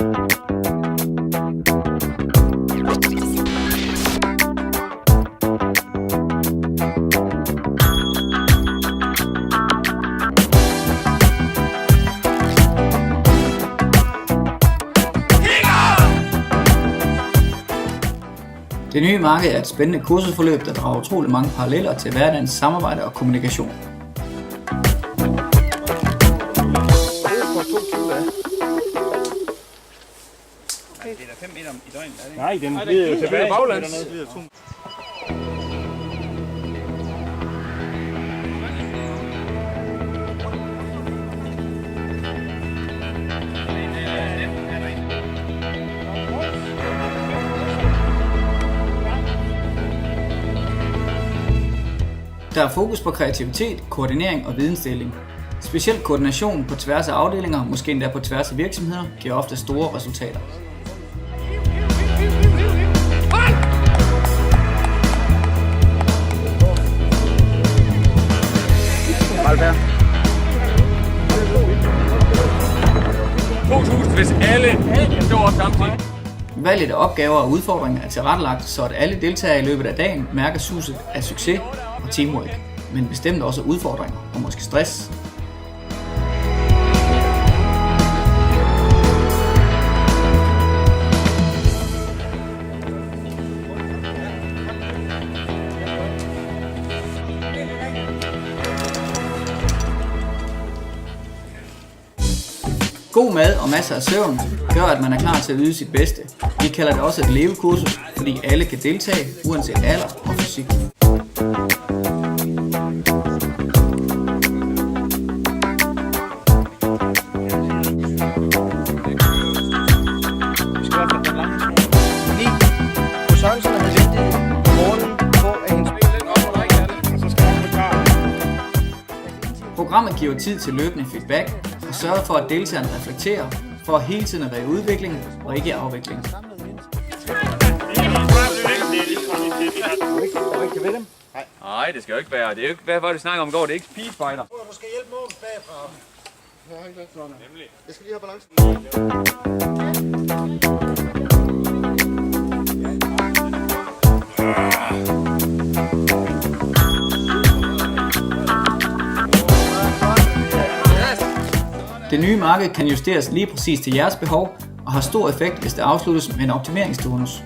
Det nye marked er et spændende kursusforløb, der drager utrolig mange paralleller til hverdagens samarbejde og kommunikation. Det er 5 meter i døgnet, er det ikke? Nej, den glider jo tilbage. Baglands. Der er fokus på kreativitet, koordinering og vidensdeling. Specielt koordination på tværs af afdelinger, måske endda på tværs af virksomheder, giver ofte store resultater. Hvis alle kan stå op samtidig. Valget af opgaver og udfordringer er tilrettelagt, så at alle deltagere i løbet af dagen mærker suset af succes og teamwork, men bestemt også udfordringer og måske stress. God mad og masser af søvn gør, at man er klar til at yde sit bedste. Vi kalder det også et levekursus, fordi alle kan deltage, uanset alder og fysik. Programmet giver tid til løbende feedback og sørger for, at deltagerne reflekterer for hele tiden at være i udvikling og ikke i afvikling. Nej, det skal jo ikke være. Det er jo ikke, hvad var det snakker om i går? Det er ikke speedfighter. Du skal hjælpe Mogens bagfra. Nemlig. Jeg skal lige have balancen. Det nye marked kan justeres lige præcis til jeres behov og har stor effekt, hvis det afsluttes med en optimeringsturnus.